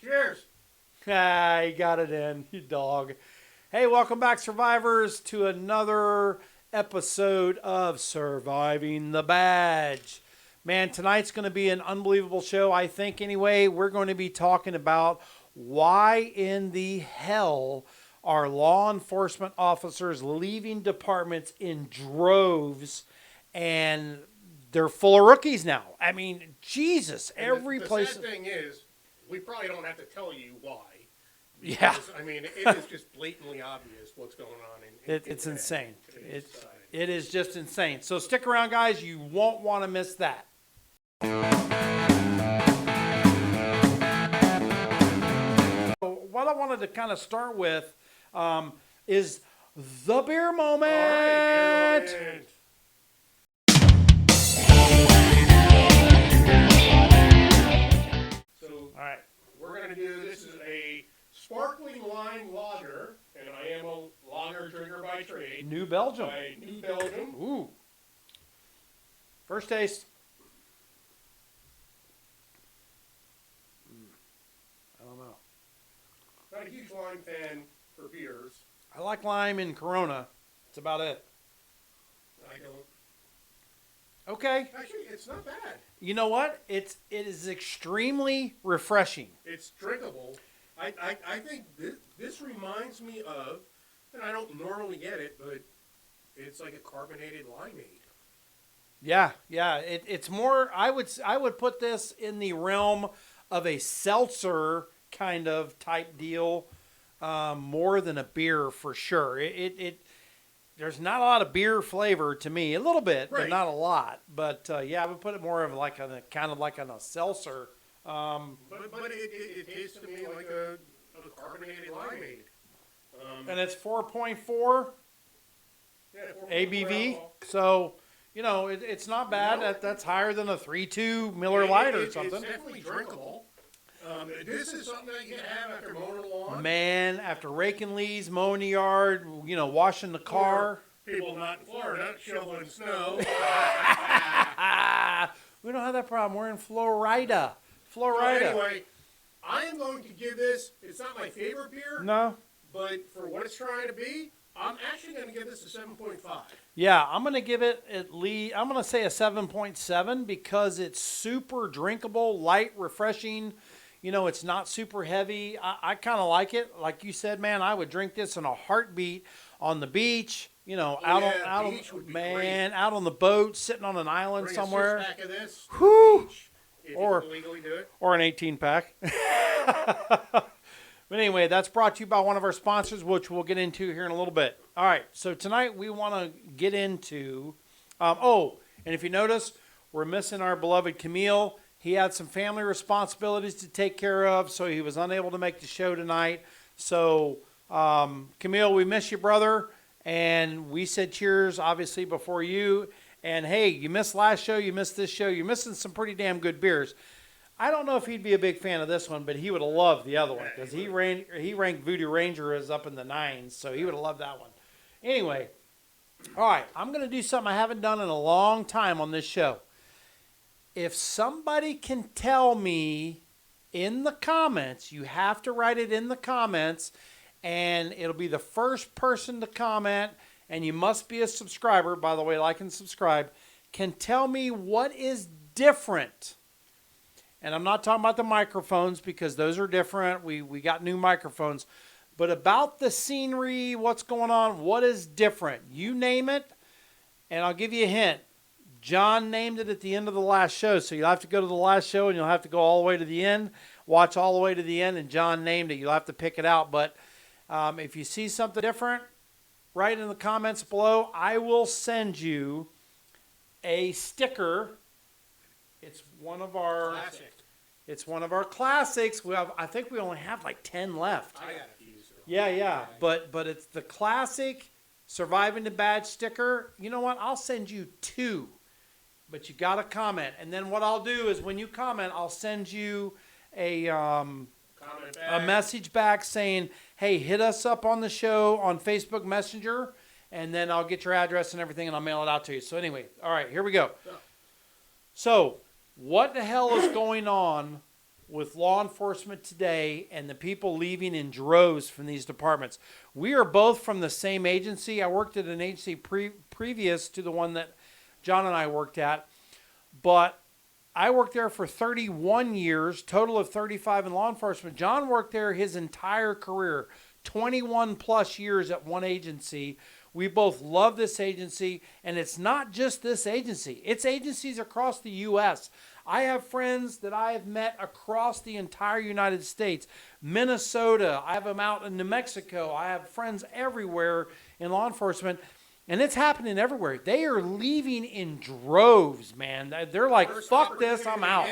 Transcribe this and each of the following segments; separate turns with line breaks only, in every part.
Cheers.
Ah, you got it in, you dog. Hey, welcome back, survivors, to another episode of Surviving the Badge. Man, tonight's going to be an unbelievable show, I think, anyway. We're going to be talking about why in the hell are law enforcement officers leaving departments in droves, and they're full of rookies now. I mean, Jesus, every place.
The sad thing is, we probably don't have to tell you why.
Yeah.
Because, I mean, it is just blatantly obvious what's going on.
It's insane. It is just insane. So stick around, guys. You won't want to miss that. So what I wanted to kind of start with is the beer moment.
All right, beer moment. So,
All right.
we're going to do, this is a sparkling lime lager, and I am a lager drinker by trade.
New Belgium.
By New Belgium.
Ooh. First taste. I don't know.
Not a huge lime fan for beers.
I like lime in Corona. That's about it.
I don't.
Okay.
Actually, it's not bad.
You know what? It is extremely refreshing.
It's drinkable. I think this reminds me of, and I don't normally get it, but it's like a carbonated limeade.
Yeah. It's more. I would put this in the realm of a seltzer kind of type deal, more than a beer for sure. There's not a lot of beer flavor to me. A little bit,
Right.
but not a lot. But yeah, I would put it more of like a kind of like on a seltzer.
But it tastes to me like a carbonated limeade.
And it's 4.4
Yeah,
ABV.
alcohol.
So you know it's not bad.
No.
That's higher than a 3.2 Miller Lite or something.
It's definitely drinkable. This is something that you can have after mowing the lawn.
Man, after raking leaves, mowing the yard, washing the car.
People not in Florida shoveling snow.
We don't have that problem. We're in Florida.
So anyway, I am going to give this, it's not my favorite beer,
No.
but for what it's trying to be, I'm actually going to give this a 7.5.
Yeah, I'm going to give it at least, I'm going to say a 7.7 because it's super drinkable, light, refreshing. It's not super heavy. I kind of like it. Like you said, man, I would drink this in a heartbeat on the beach, out on the boat, sitting on an island
Bring
somewhere.
a 6-pack of this to
Whew.
the beach, if
Or-
you can legally do it.
Or an 18-pack. But anyway, that's brought to you by one of our sponsors, which we'll get into here in a little bit. All right, so tonight we want to get into... and if you notice, we're missing our beloved Camille. He had some family responsibilities to take care of, so he was unable to make the show tonight. So, Camille, we miss you, brother. And we said cheers, obviously, before you. And, hey, you missed last show, you missed this show. You're missing some pretty damn good beers. I don't know if he'd be a big fan of this one, but he would have loved the other one because he ranked Voodoo Ranger as up in the 9s, so he would have loved that one. Anyway, all right, I'm going to do something I haven't done in a long time on this show. If somebody can tell me in the comments, you have to write it in the comments, and it'll be the first person to comment, and you must be a subscriber, by the way, like and subscribe, can tell me what is different. And I'm not talking about the microphones because those are different. We got new microphones. But about the scenery, what's going on, what is different? You name it, and I'll give you a hint. John named it at the end of the last show, so you'll have to go to the last show and you'll have to go all the way to the end, watch all the way to the end, and John named it. You'll have to pick it out. But if you see something different, write in the comments below. I will send you a sticker. It's one of our classics. I think we only have like 10 left.
I got a few. So.
Yeah. But it's the classic Surviving the Badge sticker. You know what? I'll send you 2. But you got to comment. And then what I'll do is when you comment, I'll send you a message back saying, hey, hit us up on the show on Facebook Messenger, and then I'll get your address and everything, and I'll mail it out to you. So anyway, all right, here we go. So what the hell is going on with law enforcement today and the people leaving in droves from these departments. We are both from the same agency. I worked at an agency previous to the one that John and I worked at, but I worked there for 31 years, total of 35 in law enforcement. John worked there his entire career, 21 plus years at one agency. We both love this agency, and it's not just this agency. It's agencies across the U.S. I have friends that I have met across the entire United States. Minnesota, I have them out in New Mexico. I have friends everywhere in law enforcement, and it's happening everywhere. They are leaving in droves, man. They're like, fuck this, I'm out.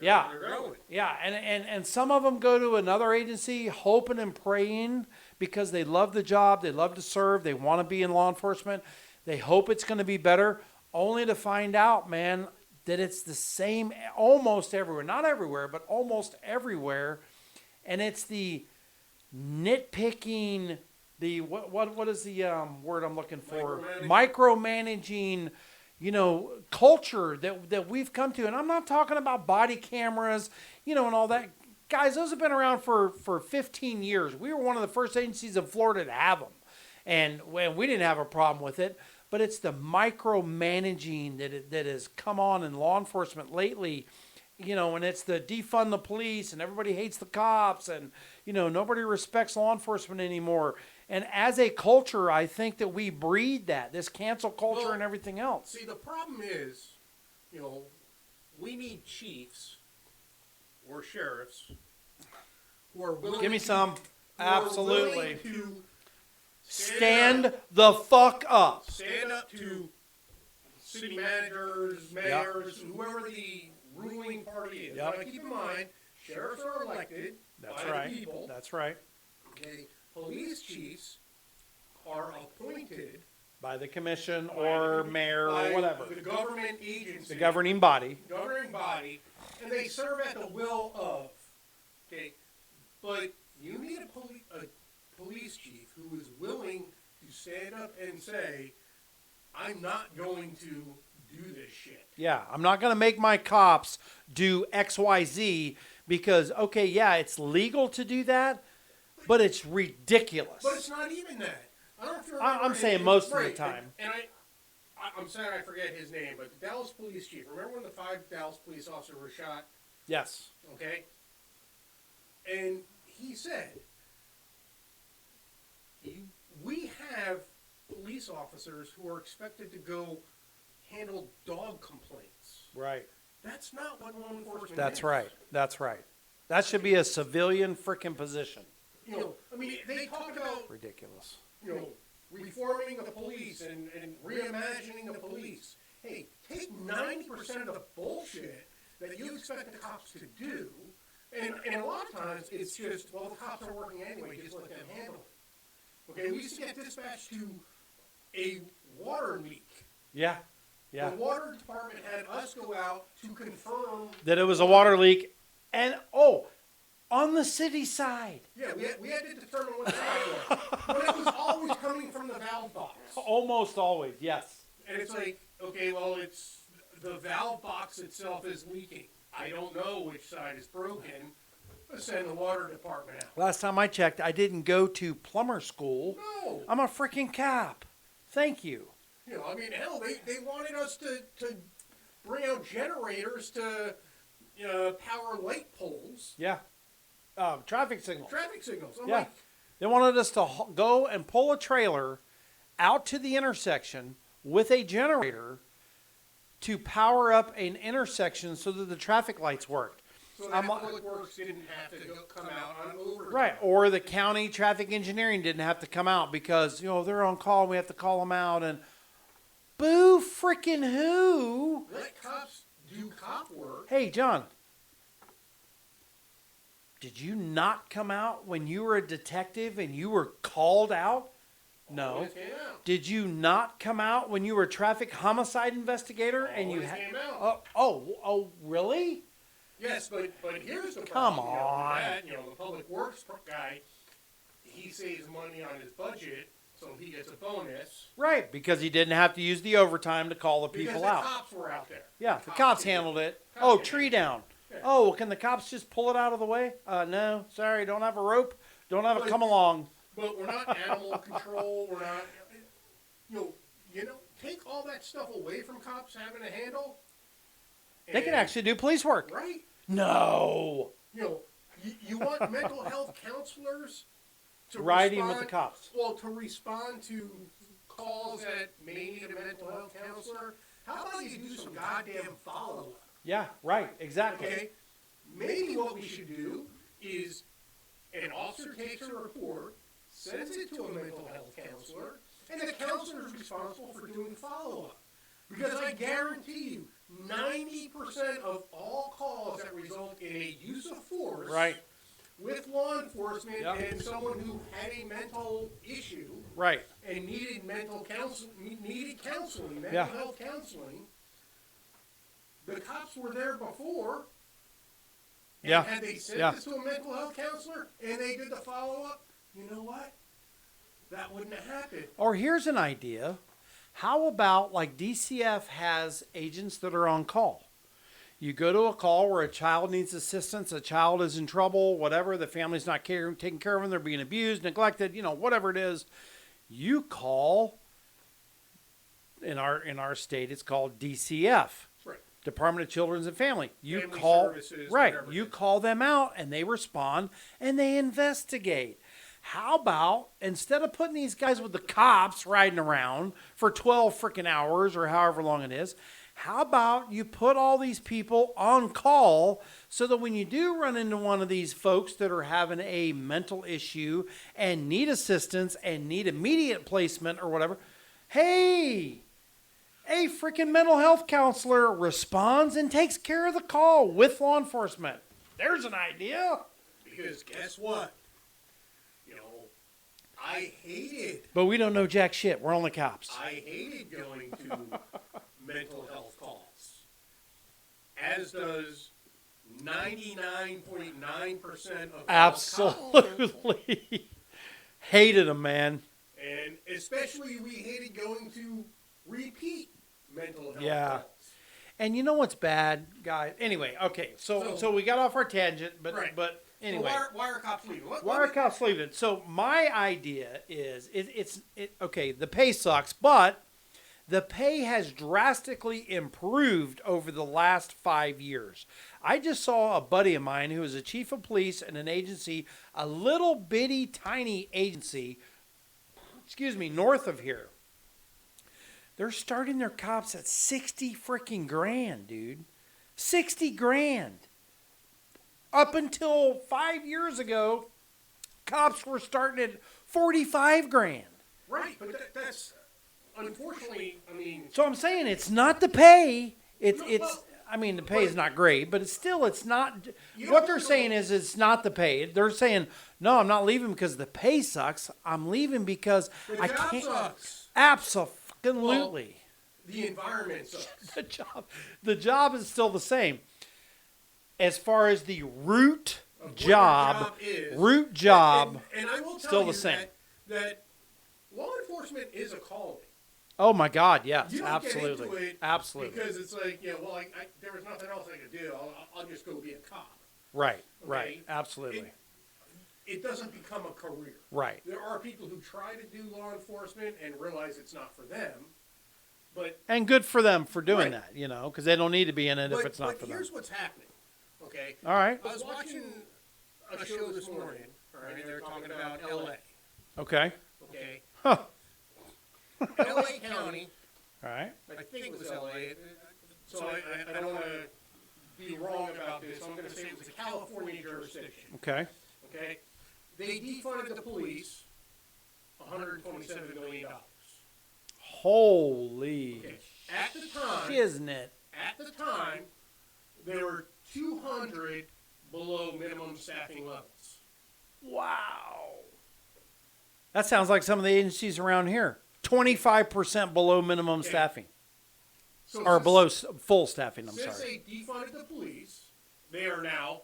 Yeah, yeah, and some of them go to another agency hoping and praying because they love the job, they love to serve, they want to be in law enforcement, they hope it's going to be better, only to find out, man, that it's the same almost everywhere. Not everywhere, but almost everywhere, and it's the nitpicking, the what is the word I'm looking for? Micromanaging. Culture that we've come to. And I'm not talking about body cameras, and all that. Guys, those have been around for 15 years. We were one of the first agencies in Florida to have them. And we didn't have a problem with it. But it's the micromanaging that has come on in law enforcement lately. And it's the defund the police and everybody hates the cops and, nobody respects law enforcement anymore. And as a culture, I think that we breed this cancel culture and everything else.
See, the problem is, we need chiefs or sheriffs who are willing
Give me some. Absolutely.
to
stand the fuck up.
Stand up to city managers, mayors, whoever the ruling party is.
Yep.
Now, keep in mind, sheriffs are elected by the people.
That's right.
Okay. Police chiefs are appointed
by the commission or mayor or whatever.
The government agency.
The governing body.
And they serve at the will of. Okay. But you need a police chief who is willing to stand up and say, I'm not going to do this shit.
Yeah, I'm not going to make my cops do XYZ because, it's legal to do that, but it's ridiculous.
But it's not even that. I don't feel
I'm saying most of the time.
And I'm sorry I forget his name, but the Dallas police chief, remember when the 5 Dallas police officers were shot?
Yes.
Okay? And he said, we have police officers who are expected to go handle dog complaints.
Right.
That's not what law enforcement
That's
is.
right. That's right. That should be a civilian freaking position.
They talk about
ridiculous.
Reforming the police and reimagining the police. Hey, take 90% of the bullshit that you expect the cops to do, and a lot of times it's just, the cops are working anyway, just let them handle it. Okay, we used to get dispatched to a water leak.
Yeah. Yeah.
The water department had us go out to confirm
that it was a water leak, and on the city side.
Yeah, we had to determine what the side was. But it was always coming from the valve box.
Almost always, yes.
And it's like, okay, well, it's the valve box itself is leaking. I don't know which side is broken. Let's send the water department out.
Last time I checked, I didn't go to plumber school.
No.
I'm a freaking cop. Thank you.
Hell, they wanted us to bring out generators to power light poles.
Yeah. Traffic signals.
I'm
They wanted us to go and pull a trailer out to the intersection with a generator to power up an intersection so that the traffic lights worked.
So that Public Works didn't have to come out on overtime.
Right, or the county traffic engineering didn't have to come out because, they're on call and we have to call them out and boo freaking who?
Let cops do cop work.
Hey, John. Did you not come out when you were a detective and you were called out? No. Did you not come out when you were a traffic homicide investigator and you
came out.
Oh, really?
Yes, but here's the
Come
problem.
on.
The Public Works guy, he saves money on his budget, so he gets a bonus.
Right, because he didn't have to use the overtime to call the people out.
Because the cops were out there.
Yeah, the cops handled it. Tree down.
Yeah.
Oh, well, can the cops just pull it out of the way? No, sorry, don't have a rope. Don't have it come along.
But we're not animal control. We're not, take all that stuff away from cops having a handle.
They can actually do police work.
Right?
No.
You want mental health counselors to
Riding
respond,
with the cops.
Well, to respond to calls that may need a mental health counselor. How about you do some goddamn follow-up?
Yeah, right, exactly.
Okay? Maybe what we should do is an officer takes a report, sends it to a mental health counselor, and the counselor is responsible for doing follow-up. Because I guarantee you, 90% of all calls that result in a use of force
Right.
with law enforcement
Yep.
and someone who had a mental issue
Right.
and needed counseling, mental
Yeah.
health counseling, the cops were there before. And
Yeah.
had they sent
Yeah.
this to a mental health counselor and they did the follow-up, you know what? That wouldn't have happened.
Or here's an idea. How about like DCF has agents that are on call? You go to a call where a child needs assistance, a child is in trouble, whatever, the family's not taking care of them, they're being abused, neglected, whatever it is. You call, in our state, it's called DCF.
Right.
Department of Children's and Family. You
Family
call,
Services,
right?
whatever it
You
is.
call them out, and they respond, and they investigate. How about instead of putting these guys with the cops riding around for 12 freaking hours or however long it is, how about you put all these people on call so that when you do run into one of these folks that are having a mental issue and need assistance and need immediate placement or whatever, hey, a freaking mental health counselor responds and takes care of the call with law enforcement. There's an idea.
Because guess what? I hated
But we don't know jack shit. We're only cops.
I hated going to mental health calls. As does 99.9% of all cops.
Absolutely. Hated them, man.
And especially we hated going to repeat mental health
Yeah.
calls.
And you know what's bad, guys? Anyway, okay. So we got off our tangent, but
Right.
but anyway.
So why are cops leaving?
Why are cops leaving? So my idea is okay, the pay sucks, but the pay has drastically improved over the last 5 years. I just saw a buddy of mine who is a chief of police in an agency, a little bitty tiny agency, north of here. They're starting their cops at 60 freaking grand, dude. 60 grand. Up until 5 years ago, cops were starting at 45 grand.
Right, but that's unfortunately,
So I'm saying it's not the pay. The
well,
pay is not great, but it's not.
You
What
don't
they're
know.
saying is it's not the pay. They're saying, no, I'm not leaving because the pay sucks. I'm leaving because
the
I
job
can't.
sucks.
Absolutely.
The environment sucks.
The job is still the same. As far as the root
Of what
job,
your
root job.
and I will tell
still
you
the same.
that law enforcement is a calling.
Oh my God, yes,
You don't
absolutely,
get into it
absolutely.
because it's like, there was nothing else I could do. I'll just go be a cop.
Right,
Okay?
right, absolutely,
It doesn't become a career.
right.
There are people who try to do law enforcement and realize it's not for them. But
And good for them for doing
Right.
that, because they don't need to be in it if it's not for them.
here's what's happening. Okay.
All right,
I was watching a show this morning. All right, and they were talking about L.A.
okay,
Okay.
huh.
L.A. County.
All right,
I think it was L.A. So I don't want to be wrong about this. I'm going to say it was a California jurisdiction.
okay,
Okay. They defunded the police $127 million.
holy
Okay. At the time,
shiznit.
there were 200 below minimum staffing levels.
Wow, that sounds like some of the agencies around here. 25% below minimum
Okay.
staffing,
So
or
since-
below full staffing. I'm
Since
sorry.
they defunded the police, they are now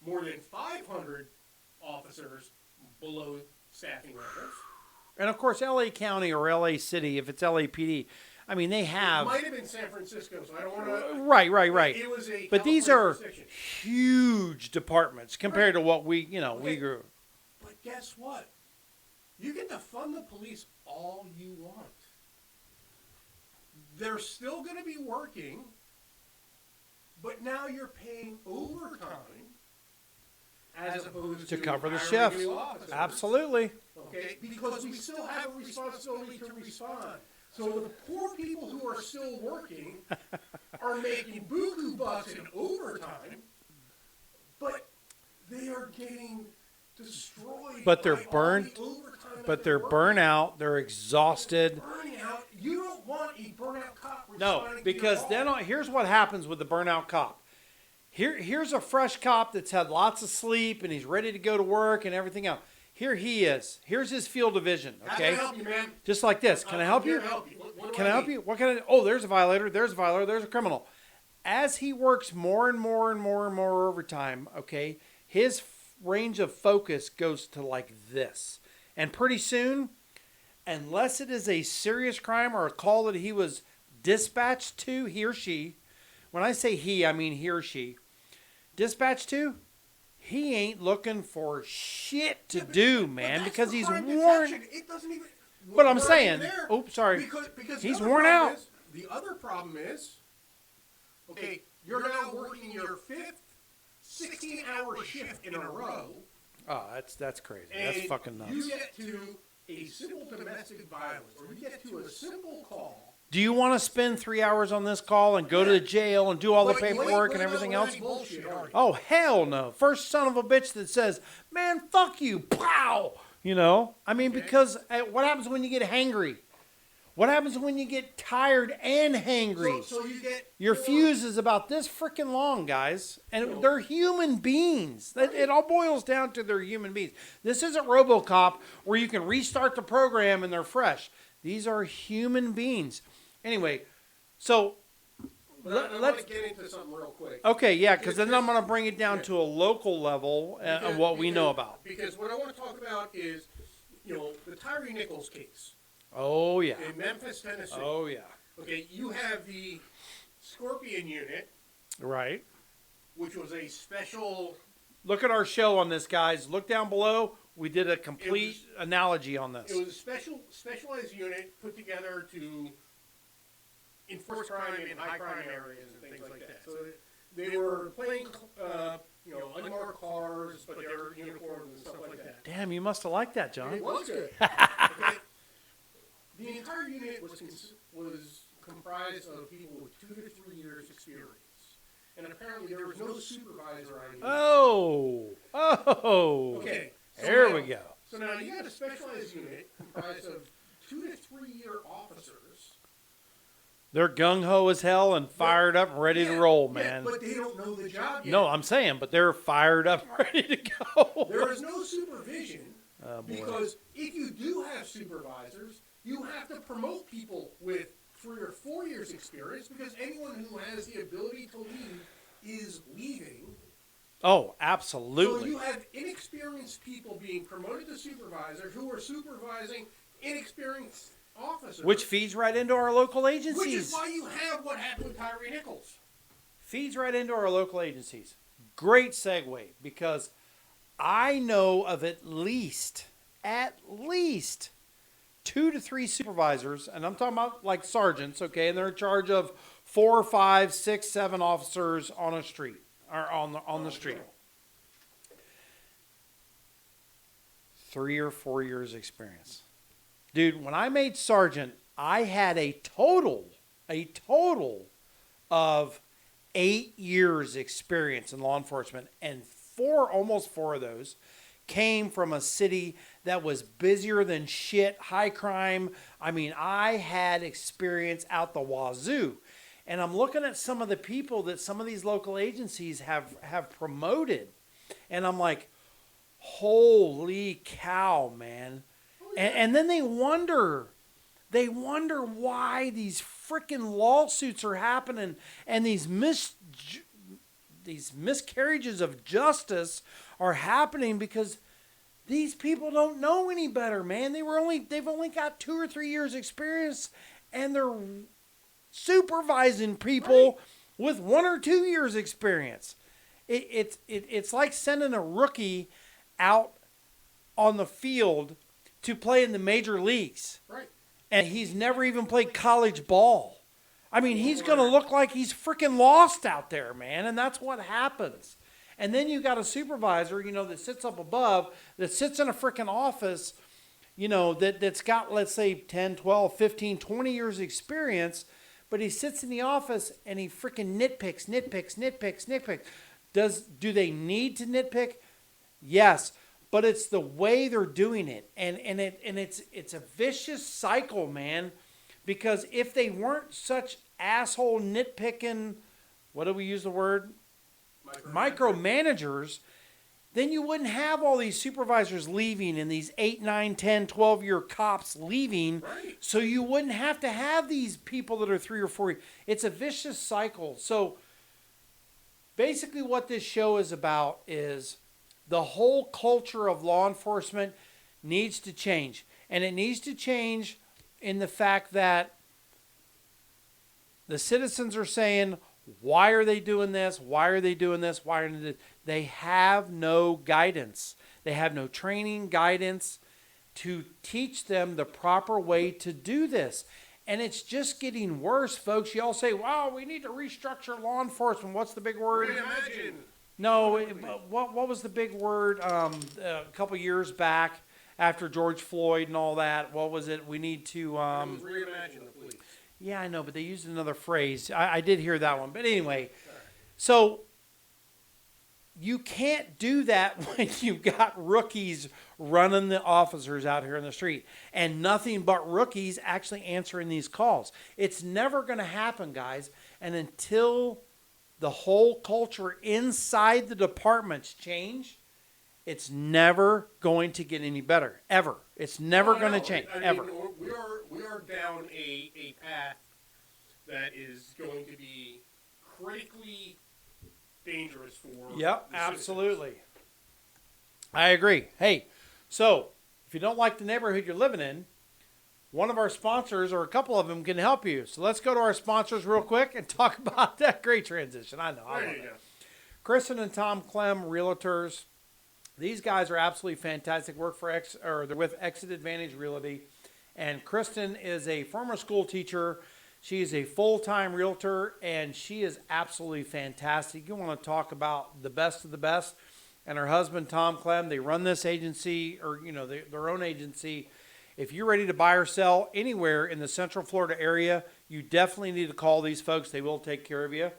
more than 500 officers below staffing levels.
And of course, LA County or LA City, if it's LAPD, I mean, they
It
have.
might have been San Francisco, so I don't want to.
Right.
It was a
But these
California
are
jurisdiction.
huge departments compared to what we, we
Okay.
grew.
But guess what? You can defund the police all you want. They're still going to be working, but now you're paying overtime as opposed
To
to
cover the
hiring
shift.
new officers.
Absolutely.
Okay, because we still have a responsibility to respond. So the poor people who are still working are making buku bucks in overtime, but they are getting destroyed.
But they're
by all
burnt.
the overtime that
But they're
working.
burnt out. They're exhausted.
Burning out. You don't want a burnout cop
No,
responding
because
to your
then
call.
here's what happens with the burnout cop. Here's a fresh cop that's had lots of sleep and he's ready to go to work and everything else. Here he is. Here's his field of vision.
How
Okay,
can I help you, man?
just like this. Can I help
I'm here
you?
to help you. What do
Can I help
need?
you? What can I? Oh, there's a violator. There's a violator. There's a criminal. As he works more and more and more and more overtime, okay, his range of focus goes to like this, and pretty soon, unless it is a serious crime or a call that he was dispatched to, he or she. When I say he, I mean he or she. Dispatched to, he ain't looking for shit to do, man,
But
because
that's
he's
crime
worn.
detection. It doesn't even.
But I'm
we're not
saying,
even there.
oops, sorry.
Because
He's
the other
worn
problem
out.
is- the other problem is, okay, you're now working your fifth 16-hour shift in a row,
Oh, that's crazy.
and
That's fucking nuts.
you get to a simple domestic violence, or you get to a simple call.
Do you want to spend 3 hours on this call and go to the jail and do all the
But you ain't
paperwork and
putting up
everything
with
else?
any bullshit, are you?
Oh, hell no. First son of a bitch that says, man, fuck you. Pow. I mean,
Okay.
because what happens when you get hangry? What happens when you get tired and hangry?
So you get
Your
more-
fuse is about this freaking long, guys. And they're human beings. It all boils down to they're human beings. This isn't RoboCop where you can restart the program and they're fresh. These are human beings. Anyway, so
But I
let's...
want to get into something real quick.
Okay, yeah, because then I'm going to bring it down to a local level of what we know about.
Because what I want to talk about is, the Tyree Nichols case
Oh, yeah.
in Memphis, Tennessee.
Oh, yeah.
Okay, you have the Scorpion unit,
Right.
which was a special.
Look at our show on this, guys. Look down below. We did a complete analogy on this.
It was a specialized unit put together to enforce crime in high crime areas and things like that. So they were playing, unmarked cars, but they were uniforms and stuff like that.
Damn, you must have liked that, John.
It was good. Okay. The entire unit was comprised of people with 2 to 3 years experience. And apparently there was no supervisor on the unit.
Oh.
Okay. so
There
now-
we go.
So now you got a specialized unit comprised of 2 to 3 year officers.
They're gung-ho as hell and fired up and ready to
Yeah,
roll,
yeah,
man.
but they don't know the job yet.
No, I'm saying, but they're fired up and ready to go.
There is no supervision
Oh, boy.
because if you do have supervisors, you have to promote people with 3 or 4 years experience because anyone who has the ability to leave is leaving.
Oh,
So
absolutely.
you have inexperienced people being promoted to supervisor who are supervising inexperienced officers.
Which feeds right into our local
Which is
agencies.
why you have what happened with Tyree Nichols.
Feeds right into our local agencies. Great segue, because I know of at least 2 to 3 supervisors, and I'm talking about like sergeants, okay, and they're in charge of 4, 5, 6, 7 officers on a street or on the street. 3 or 4 years experience. Dude, when I made sergeant, I had a total of 8 years experience in law enforcement, and almost 4 of those came from a city that was busier than shit, high crime. I mean, I had experience out the wazoo. And I'm looking at some of the people that some of these local agencies have promoted. And I'm like, holy cow, man. And then they wonder why these freaking lawsuits are happening and these miscarriages of justice are happening because these people don't know any better, man. They've only got 2 or 3 years experience, and supervising people with 1 or 2 years experience. It's like sending a rookie out on the field to play in the major leagues.
Right.
And he's never even played college ball. I mean, he's going to look like he's freaking lost out there, man. And that's what happens. And then you got a supervisor, that sits up above, that sits in a freaking office, that's got, let's say, 10, 12, 15, 20 years experience. But he sits in the office and he freaking nitpicks. Do they need to nitpick? Yes. But it's the way they're doing it. And it's a vicious cycle, man. Because if they weren't such asshole nitpicking, what do we use the word? Micromanagers, then you wouldn't have all these supervisors leaving and these 8, 9, 10, 12-year cops leaving.
Right.
So you wouldn't have to have these people that are 3 or 4. It's a vicious cycle. So basically what this show is about is the whole culture of law enforcement needs to change. And it needs to change in the fact that the citizens are saying, why are they doing this? Why are they doing this? Why are they? They have no guidance. They have no training, guidance to teach them the proper way to do this. And it's just getting worse, folks. You all say, wow, we need to restructure law enforcement. What's the big word?
Reimagine.
No, what was the big word a couple years back after George Floyd and all that? What was it? We need to...
reimagine the police.
Yeah, I know, but they used another phrase. I did hear that one. But anyway, so you can't do that when you've got rookies running the officers out here in the street and nothing but rookies actually answering these calls. It's never going to happen, guys. And until the whole culture inside the departments change, it's never going to get any better, ever. It's never going to change, ever.
We are down a path that is going to be critically dangerous for
Yep,
the
absolutely.
citizens.
I agree. Hey, so if you don't like the neighborhood you're living in, one of our sponsors or a couple of them can help you. So let's go to our sponsors real quick and talk about that great transition. I know. I love it. Kristen and Tom Clem, realtors. These guys are absolutely fantastic. Work for they're with Exit Advantage Realty, and Kristen is a former school teacher. She is a full-time realtor, and she is absolutely fantastic. You want to talk about the best of the best. And her husband, Tom Clem, they run this agency, or their own agency. If you're ready to buy or sell anywhere in the Central Florida area, you definitely need to call these folks. They will take care of you.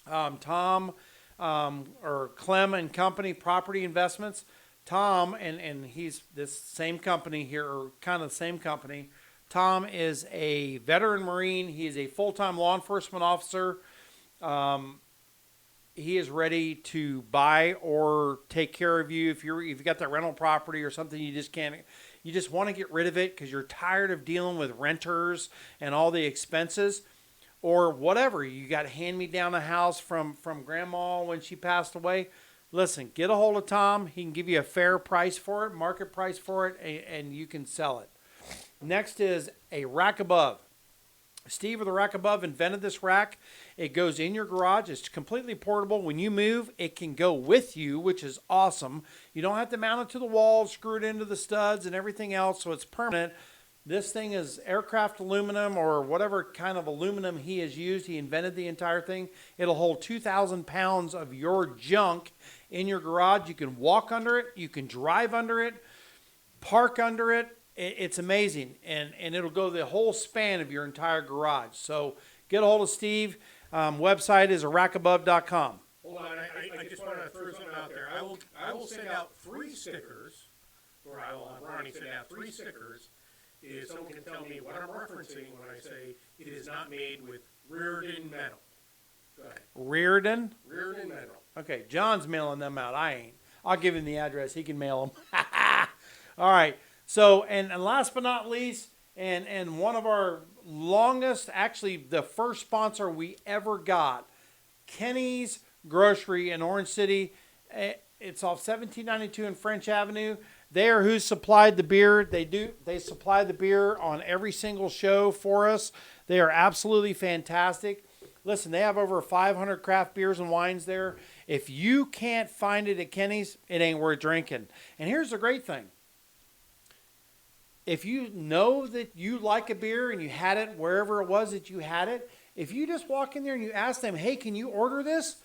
Tom. Or Clem and Company Property Investments. Tom, and he's this same company here, or kind of the same company. Tom is a veteran Marine. He is a full-time law enforcement officer. He is ready to buy or take care of you if you've got that rental property or something you just want to get rid of it because you're tired of dealing with renters and all the expenses. Or whatever, you got to hand me down a house from grandma when she passed away. Listen, get a hold of Tom. He can give you a fair price for it, market price for it, and you can sell it. Next is ARackAbove. Steve of the ARackAbove invented this rack. It goes in your garage. It's completely portable. When you move, it can go with you, which is awesome. You don't have to mount it to the wall, screw it into the studs and everything else, so it's permanent. This thing is aircraft aluminum or whatever kind of aluminum he has used. He invented the entire thing. It'll hold 2,000 pounds of your junk in your garage. You can walk under it. You can drive under it, park under it. It's amazing. And it'll go the whole span of your entire garage. So get a hold of Steve. Website is ARackAbove.com.
Hold on. I just want to throw something out there. I will send out 3 stickers, or I will have Ronnie send out 3 stickers. If someone can tell me what I'm referencing when I say it is not made with Reardon metal. Go ahead.
Reardon?
Reardon metal.
Okay, John's mailing them out. I ain't. I'll give him the address. He can mail them. All right. So, and last but not least, and one of our longest, actually the first sponsor we ever got, Kenny's Grocery in Orange City. It's off 1792 and French Avenue. They are who supplied the beer. They supply the beer on every single show for us. They are absolutely fantastic. Listen, they have over 500 craft beers and wines there. If you can't find it at Kenny's, it ain't worth drinking. And here's the great thing. If you know that you like a beer and you had it wherever it was that you had it, if you just walk in there and you ask them, hey, can you order this?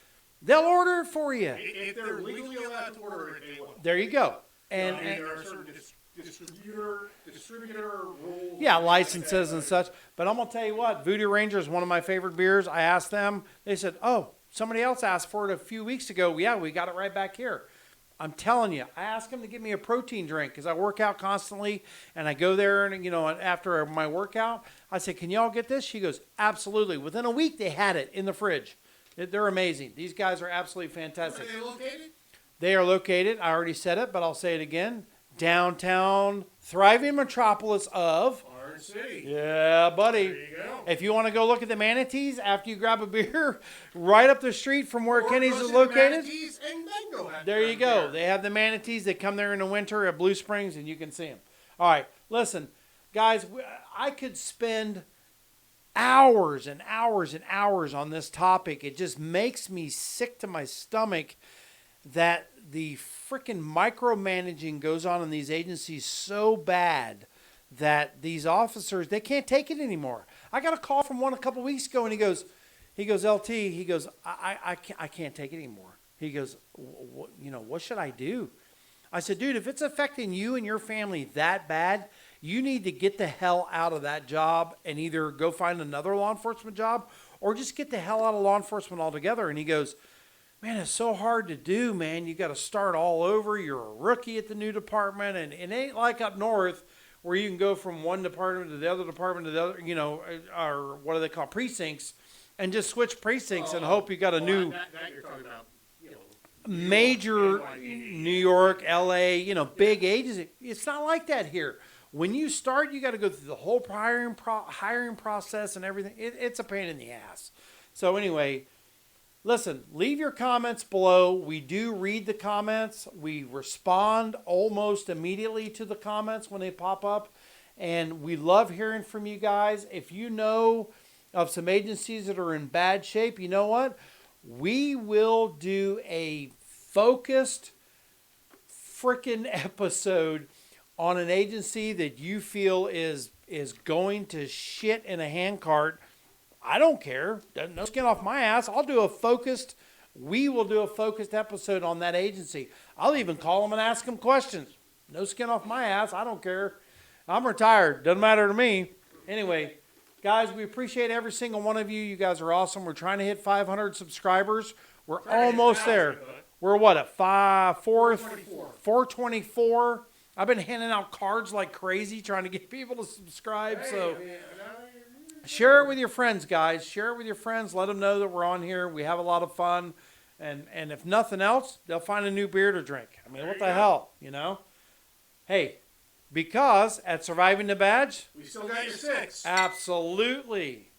They'll order it for you.
If they're legally allowed to order it, they will.
There you go. And
there are certain distributor rules.
Yeah, licenses and such. But I'm going to tell you what, Voodoo Ranger is one of my favorite beers. I asked them. They said, oh, somebody else asked for it a few weeks ago. Yeah, we got it right back here. I'm telling you, I asked them to give me a protein drink because I work out constantly. And I go there and, after my workout, I said, can y'all get this? She goes, absolutely. Within a week, they had it in the fridge. They're amazing. These guys are absolutely fantastic.
Where are they located?
They are located, I already said it, but I'll say it again, downtown, thriving metropolis of
Orange City.
Yeah, buddy.
There you go.
If you want to go look at the manatees after you grab a beer, right up the street from where
Or
Kenny's
go
is
see the
located.
manatees and then go have
There you
craft
go.
beer.
They have the manatees. They come there in the winter at Blue Springs, and you can see them. All right, listen, guys, I could spend hours and hours and hours on this topic. It just makes me sick to my stomach that the freaking micromanaging goes on in these agencies so bad that these officers, they can't take it anymore. I got a call from one a couple weeks ago, and he goes, LT, he goes, I can't take it anymore. He goes, what should I do? I said, dude, if it's affecting you and your family that bad, you need to get the hell out of that job and either go find another law enforcement job or just get the hell out of law enforcement altogether. And he goes, man, it's so hard to do, man. You got to start all over. You're a rookie at the new department, and it ain't like up north where you can go from one department to the other department to the other, or what do they call precincts, and just switch precincts and hope you got a new
That you're talking about,
major New York, LA, big agency. It's not like that here. When you start, you got to go through the whole hiring process and everything. It's a pain in the ass. So anyway, listen, leave your comments below. We do read the comments. We respond almost immediately to the comments when they pop up. And we love hearing from you guys. If you know of some agencies that are in bad shape, you know what? We will do a focused freaking episode on an agency that you feel is going to shit in a handcart. I don't care. No skin off my ass. We will do a focused episode on that agency. I'll even call them and ask them questions. No skin off my ass. I don't care. I'm retired. Doesn't matter to me. Anyway, guys, we appreciate every single one of you. You guys are awesome. We're trying to hit 500 subscribers. We're almost there. We're what, at 424? I've been handing out cards like crazy trying to get people to subscribe. So share it with your friends, guys. Share it with your friends. Let them know that we're on here. We have a lot of fun. And if nothing else, they'll find a new beer to drink. I mean, what the hell, Hey, because at Surviving the Badge,
we still got your 6.
absolutely.